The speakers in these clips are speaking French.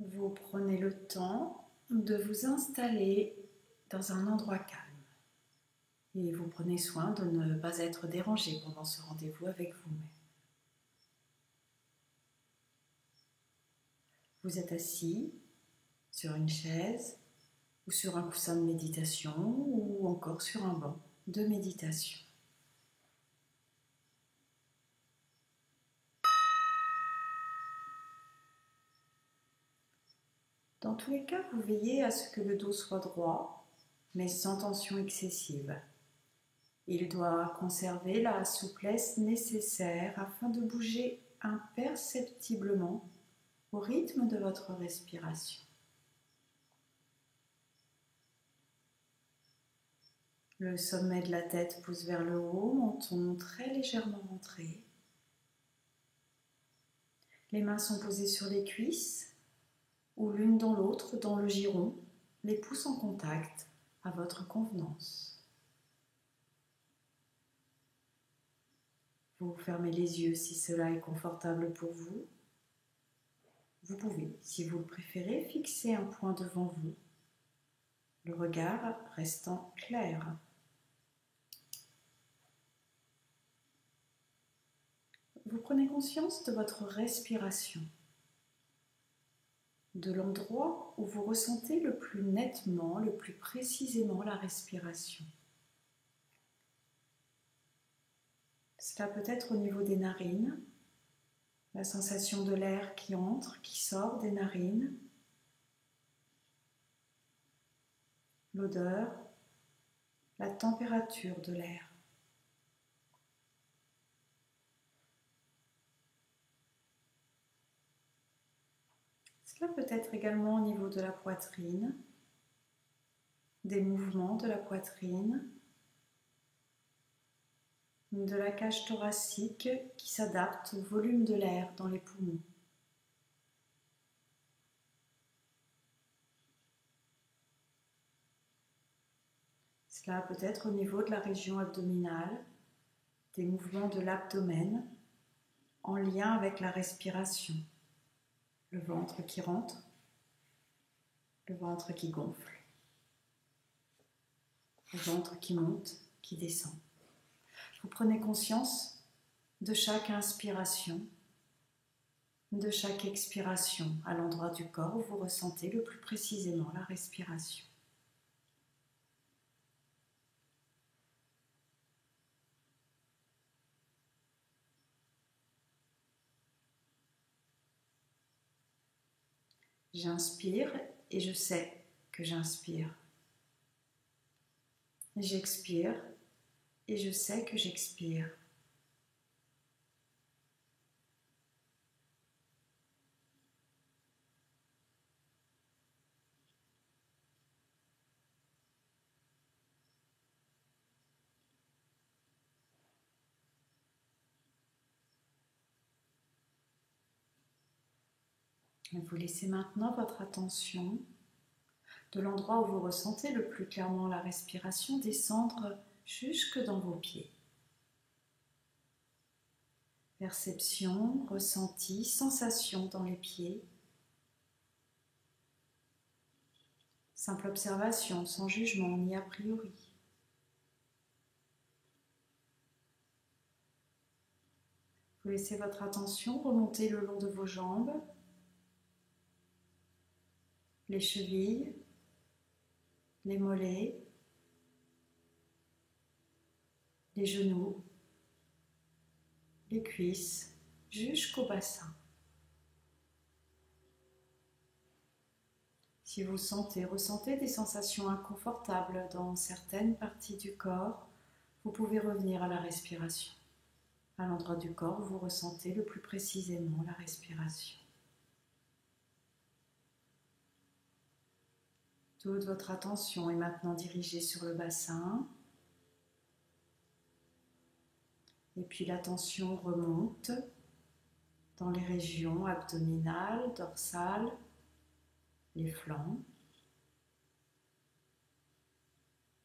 Vous prenez le temps de vous installer dans un endroit calme et vous prenez soin de ne pas être dérangé pendant ce rendez-vous avec vous-même. Vous êtes assis sur une chaise ou sur un coussin de méditation ou encore sur un banc de méditation. Dans tous les cas, vous veillez à ce que le dos soit droit, mais sans tension excessive. Il doit conserver la souplesse nécessaire afin de bouger imperceptiblement au rythme de votre respiration. Le sommet de la tête pousse vers le haut, menton très légèrement rentré. Les mains sont posées sur les cuisses ou l'une dans l'autre dans le giron, les pouces en contact à votre convenance. Vous fermez les yeux si cela est confortable pour vous. Vous pouvez, si vous le préférez, fixer un point devant vous, le regard restant clair. Vous prenez conscience de votre respiration, de l'endroit où vous ressentez le plus nettement, le plus précisément la respiration. Cela peut être au niveau des narines, la sensation de l'air qui entre, qui sort des narines, l'odeur, la température de l'air. Cela peut être également au niveau de la poitrine, des mouvements de la poitrine, de la cage thoracique qui s'adapte au volume de l'air dans les poumons. Cela peut être au niveau de la région abdominale, des mouvements de l'abdomen en lien avec la respiration. Le ventre qui rentre, le ventre qui gonfle, le ventre qui monte, qui descend. Vous prenez conscience de chaque inspiration, de chaque expiration à l'endroit du corps où vous ressentez le plus précisément la respiration. J'inspire et je sais que j'inspire. J'expire et je sais que j'expire. Vous laissez maintenant votre attention de l'endroit où vous ressentez le plus clairement la respiration descendre jusque dans vos pieds. Perception, ressenti, sensation dans les pieds. Simple observation, sans jugement ni a priori. Vous laissez votre attention remonter le long de vos jambes, les chevilles, les mollets, les genoux, les cuisses, jusqu'au bassin. Si vous ressentez des sensations inconfortables dans certaines parties du corps, vous pouvez revenir à la respiration, à l'endroit du corps où vous ressentez le plus précisément la respiration. Toute votre attention est maintenant dirigée sur le bassin. Et puis l'attention remonte dans les régions abdominales, dorsales, les flancs.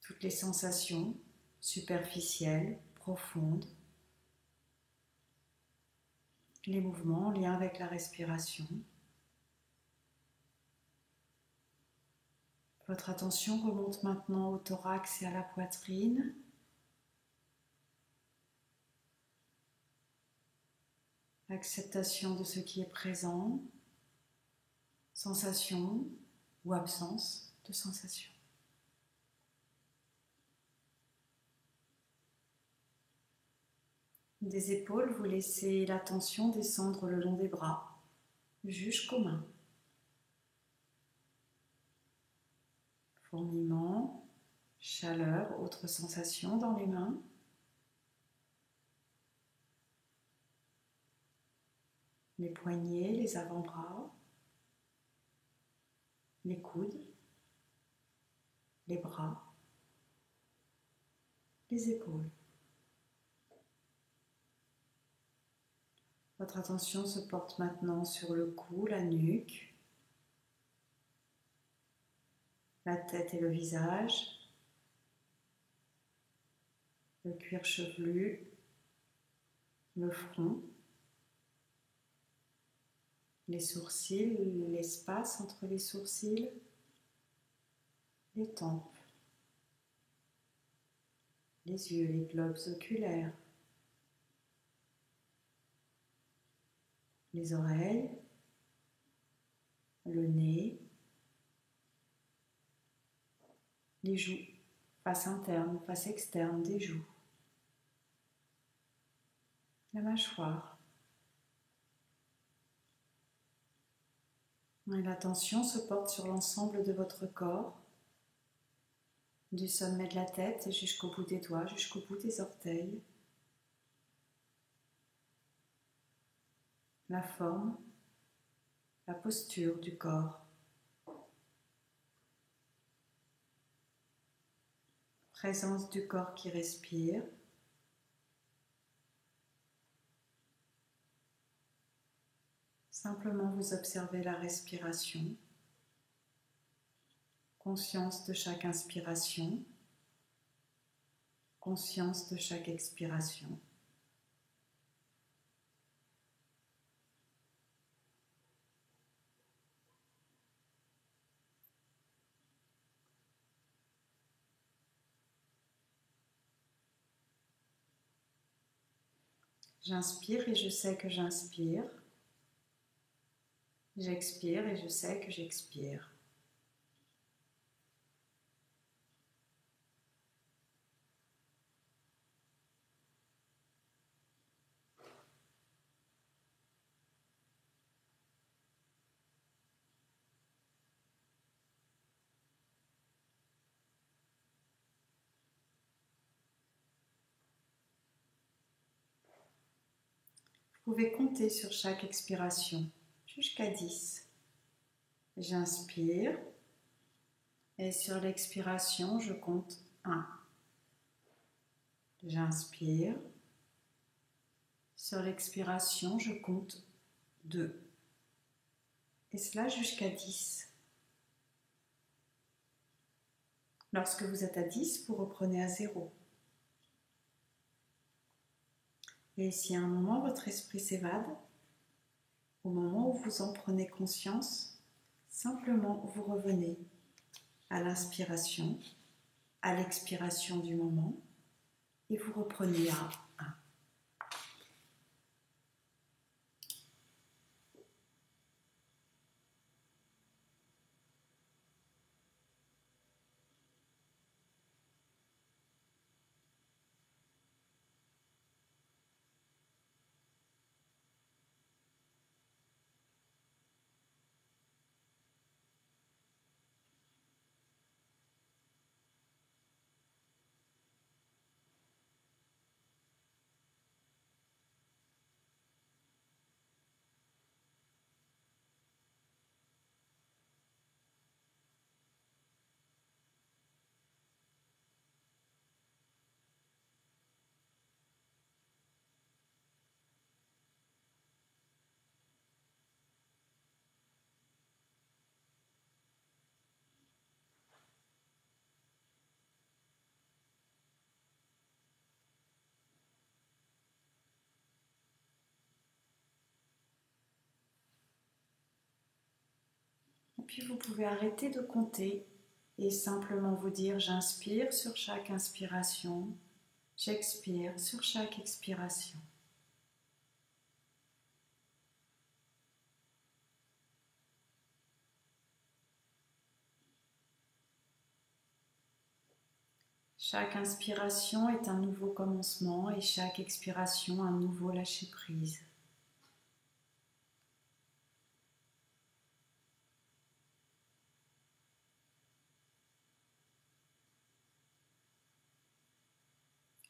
Toutes les sensations superficielles, profondes. Les mouvements en lien avec la respiration. Votre attention remonte maintenant au thorax et à la poitrine. Acceptation de ce qui est présent, sensation ou absence de sensation. Des épaules, vous laissez la tension descendre le long des bras jusqu'aux mains. Fourmillement, chaleur, autre sensation dans les mains. Les poignets, les avant-bras, les coudes, les bras, les épaules. Votre attention se porte maintenant sur le cou, la nuque, la tête et le visage, le cuir chevelu, le front, les sourcils, l'espace entre les sourcils, les tempes, les yeux, les globes oculaires, les oreilles, le nez, les joues, face interne, face externe des joues, la mâchoire. Et l'attention se porte sur l'ensemble de votre corps, du sommet de la tête jusqu'au bout des doigts, jusqu'au bout des orteils. La forme, la posture du corps. Présence du corps qui respire. Simplement vous observez la respiration. Conscience de chaque inspiration. Conscience de chaque expiration. J'inspire et je sais que j'inspire. J'expire et je sais que j'expire. Vous pouvez compter sur chaque expiration jusqu'à 10. J'inspire et sur l'expiration, je compte 1. J'inspire. Sur l'expiration, je compte 2. Et cela jusqu'à 10. Lorsque vous êtes à 10, vous reprenez à 0. Et si à un moment votre esprit s'évade, au moment où vous en prenez conscience, simplement vous revenez à l'inspiration, à l'expiration du moment, et vous reprenez à 1. Et puis vous pouvez arrêter de compter et simplement vous dire j'inspire sur chaque inspiration, j'expire sur chaque expiration. Chaque inspiration est un nouveau commencement et chaque expiration un nouveau lâcher-prise.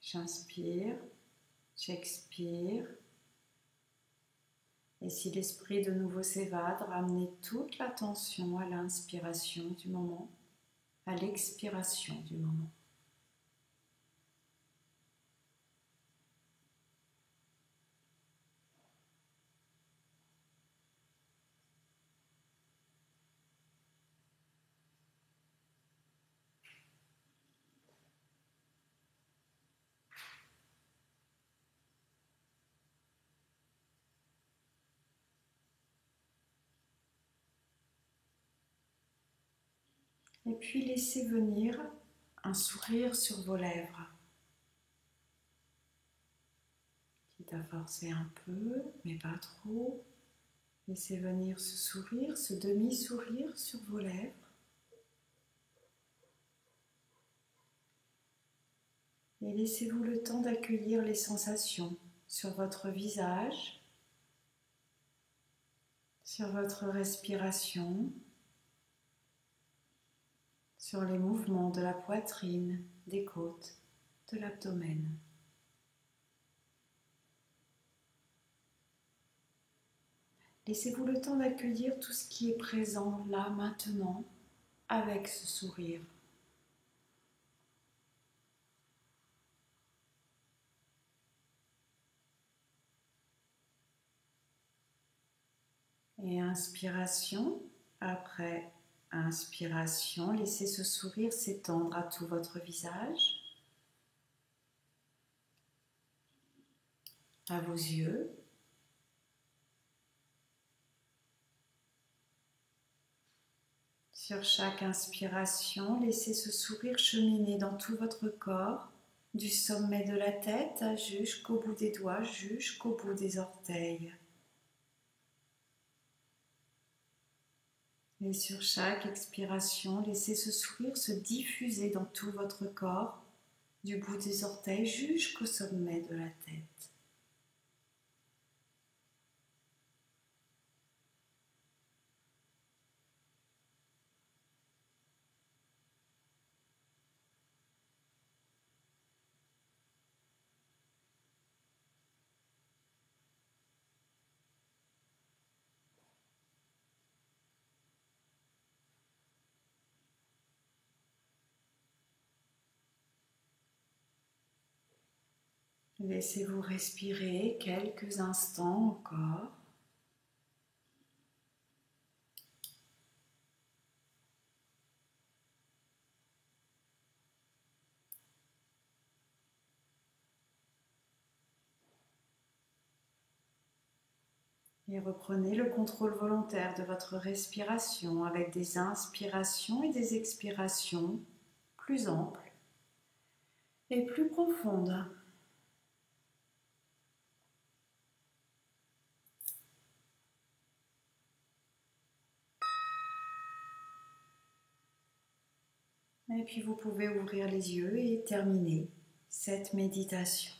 J'inspire, j'expire. Et si l'esprit de nouveau s'évade, ramenez toute l'attention à l'inspiration du moment, à l'expiration du moment. Et puis laissez venir un sourire sur vos lèvres. Quitte à forcer un peu, mais pas trop. Laissez venir ce sourire, ce demi-sourire sur vos lèvres. Et laissez-vous le temps d'accueillir les sensations sur votre visage, sur votre respiration, sur les mouvements de la poitrine, des côtes, de l'abdomen. Laissez-vous le temps d'accueillir tout ce qui est présent là, maintenant, avec ce sourire. Et inspiration, après inspiration, laissez ce sourire s'étendre à tout votre visage, à vos yeux. Sur chaque inspiration, laissez ce sourire cheminer dans tout votre corps, du sommet de la tête jusqu'au bout des doigts, jusqu'au bout des orteils. Et sur chaque expiration, laissez ce sourire se diffuser dans tout votre corps, du bout des orteils jusqu'au sommet de la tête. Laissez-vous respirer quelques instants encore. Et reprenez le contrôle volontaire de votre respiration avec des inspirations et des expirations plus amples et plus profondes. Et puis vous pouvez ouvrir les yeux et terminer cette méditation.